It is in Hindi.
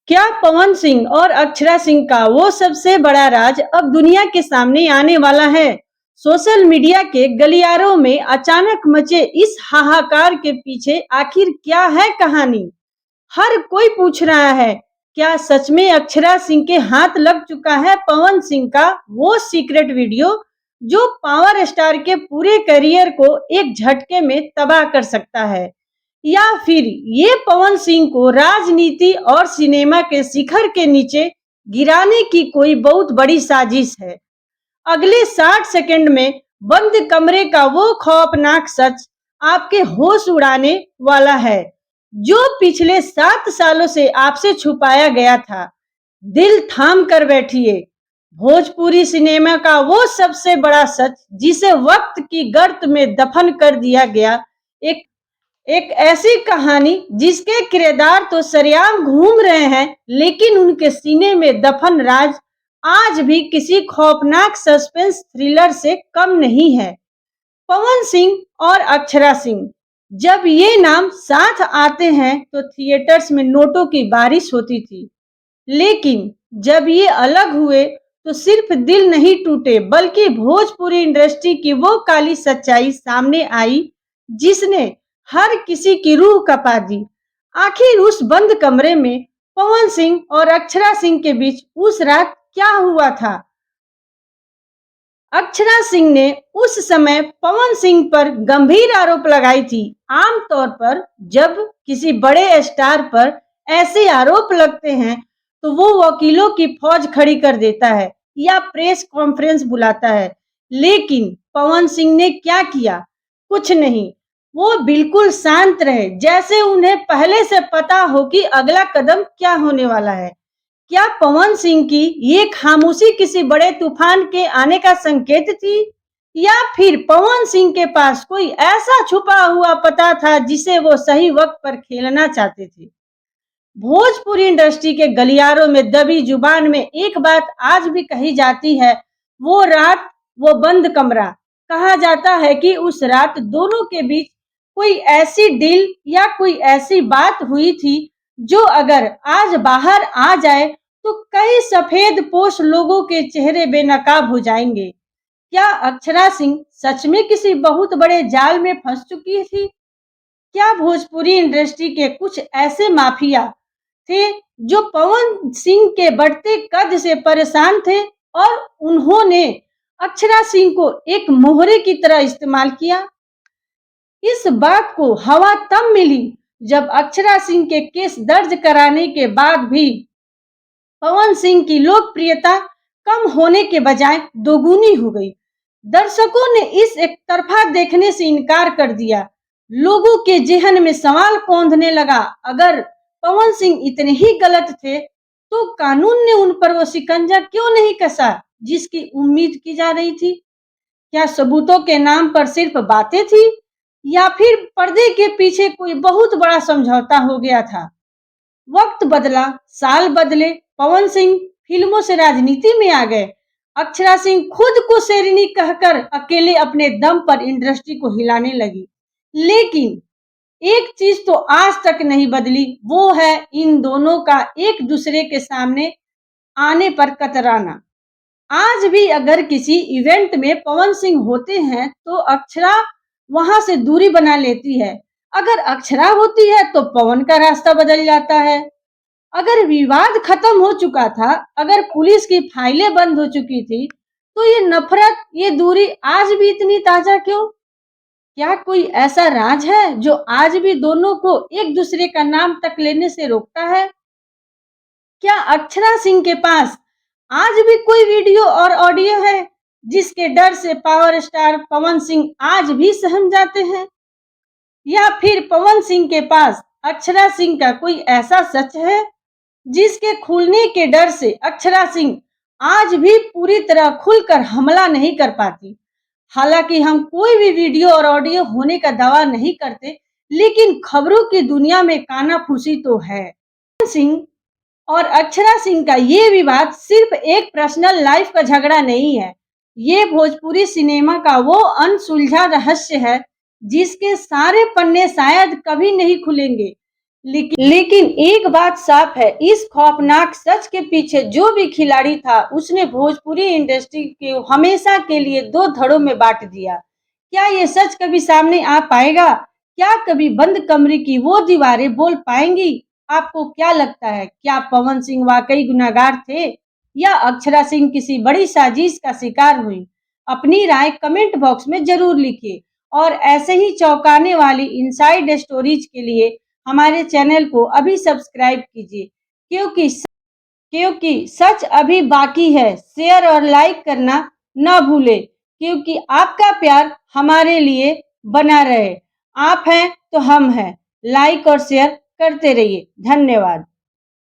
क्या पवन सिंह और अक्षरा सिंह का वो सबसे बड़ा राज अब दुनिया के सामने आने वाला है? सोशल मीडिया के गलियारों में अचानक मचे इस हाहाकार के पीछे आखिर क्या है कहानी? हर कोई पूछ रहा है, क्या सच में अक्षरा सिंह के हाथ लग चुका है पवन सिंह का वो सीक्रेट वीडियो जो पावर स्टार के पूरे करियर को एक झटके में तबाह कर सकता है? या फिर ये पवन सिंह को राजनीति और सिनेमा के शिखर के नीचे गिराने की कोई बहुत बड़ी साजिश है? अगले 60 सेकंड में बंद कमरे का वो खौफनाक सच आपके होश उड़ाने वाला है, जो पिछले 7 सालों से आपसे छुपाया गया था। दिल थाम कर बैठिए। भोजपुरी सिनेमा का वो सबसे बड़ा सच जिसे वक्त की गर्त में दफन कर दिया गया, एक एक ऐसी कहानी जिसके किरदार तो सरेआम घूम रहे हैं, लेकिन उनके सीने में दफन राज आज भी किसी खौफनाक सस्पेंस थ्रिलर से कम नहीं है। पवन सिंह और अक्षरा सिंह, जब ये नाम साथ आते हैं तो थिएटर्स में नोटों की बारिश होती थी, लेकिन जब ये अलग हुए तो सिर्फ दिल नहीं टूटे, बल्कि भोजपुरी इंडस्ट्री की वो काली सच्चाई सामने आई जिसने हर किसी की रूह कपा दी। आखिर उस बंद कमरे में पवन सिंह और अक्षरा सिंह के बीच उस रात क्या हुआ था? अक्षरा सिंह ने उस समय पवन सिंह पर गंभीर आरोप लगाई थी। आमतौर पर जब किसी बड़े स्टार पर ऐसे आरोप लगते हैं तो वो वकीलों की फौज खड़ी कर देता है या प्रेस कॉन्फ्रेंस बुलाता है, लेकिन पवन सिंह ने क्या किया? कुछ नहीं। वो बिल्कुल शांत रहे, जैसे उन्हें पहले से पता हो कि अगला कदम क्या होने वाला है। क्या पवन सिंह की ये खामोशी किसी बड़े तूफान के आने का संकेत थी, या फिर पवन सिंह के पास कोई ऐसा छुपा हुआ पता था जिसे वो सही वक्त पर खेलना चाहते थे? भोजपुरी इंडस्ट्री के गलियारों में दबी जुबान में एक बात आज भी कही जाती है, वो रात, वो बंद कमरा। कहा जाता है कि उस रात दोनों के बीच कोई ऐसी डील या कोई ऐसी बात हुई थी जो अगर आज बाहर आ जाए तो कई सफेद पोश लोगों के चेहरे बेनकाब हो जाएंगे। क्या अक्षरा सिंह सच में किसी बहुत बड़े जाल में फंस चुकी थी? क्या भोजपुरी इंडस्ट्री के कुछ ऐसे माफिया थे जो पवन सिंह के बढ़ते कद से परेशान थे और उन्होंने अक्षरा सिंह को एक मोहरे की तरह इस्तेमाल किया? इस बात को हवा तब मिली जब अक्षरा सिंह के केस दर्ज कराने के बाद भी पवन सिंह की लोकप्रियता कम होने के बजाय दोगुनी हो गई। दर्शकों ने इस एक तरफा देखने से इनकार कर दिया। लोगों के जेहन में सवाल कौंधने लगा, अगर पवन सिंह इतने ही गलत थे तो कानून ने उन पर वो शिकंजा क्यों नहीं कसा जिसकी उम्मीद की जा रही थी? क्या सबूतों के नाम पर सिर्फ बातें थी, या फिर पर्दे के पीछे कोई बहुत बड़ा समझौता हो गया था? वक्त बदला, साल बदले, पवन सिंह फिल्मों से राजनीति में आ गए। अक्षरा सिंह खुद को शेरनी कहकर अकेले अपने दम पर इंडस्ट्री को हिलाने लगी। लेकिन एक चीज तो आज तक नहीं बदली, वो है इन दोनों का एक दूसरे के सामने आने पर कतराना। आज भी अगर किसी इवेंट में पवन सिंह होते हैं तो अक्षरा वहां से दूरी बना लेती है। अगर अक्षरा होती है तो पवन का रास्ता बदल जाता है। अगर विवाद खत्म हो चुका था, अगर पुलिस की फाइलें बंद हो चुकी थी, तो ये नफरत, ये दूरी आज भी इतनी ताजा क्यों? क्या कोई ऐसा राज है जो आज भी दोनों को एक दूसरे का नाम तक लेने से रोकता है? क्या अक्षरा सिंह के पास आज भी कोई वीडियो और ऑडियो है जिसके डर से पावर स्टार पवन सिंह आज भी सहम जाते हैं? या फिर पवन सिंह के पास अक्षरा सिंह का कोई ऐसा सच है जिसके खुलने के डर से अक्षरा सिंह आज भी पूरी तरह खुलकर हमला नहीं कर पाती? हालांकि हम कोई भी वीडियो और ऑडियो होने का दावा नहीं करते, लेकिन खबरों की दुनिया में कानाफूसी तो है। पवन सिंह और अक्षरा सिंह का ये विवाद सिर्फ एक पर्सनल लाइफ का झगड़ा नहीं है। ये भोजपुरी सिनेमा का वो अनसुलझा रहस्य है जिसके सारे पन्ने शायद कभी नहीं खुलेंगे। लेकिन एक बात साफ है, इस खौफनाक सच के पीछे जो भी खिलाड़ी था, उसने भोजपुरी इंडस्ट्री को हमेशा के लिए दो धड़ों में बांट दिया। क्या ये सच कभी सामने आ पाएगा? क्या कभी बंद कमरे की वो दीवारें बोल पाएंगी? आपको क्या लगता है, क्या पवन सिंह वाकई गुनहगार थे या अक्षरा सिंह किसी बड़ी साजिश का शिकार हुई? अपनी राय कमेंट बॉक्स में जरूर लिखिए और ऐसे ही चौंकाने वाली इनसाइड स्टोरीज के लिए हमारे चैनल को अभी सब्सक्राइब कीजिए, क्योंकि सच अभी बाकी है। शेयर और लाइक करना ना भूले, क्योंकि आपका प्यार हमारे लिए बना रहे। आप हैं तो हम हैं। लाइक और शेयर करते रहिए। धन्यवाद।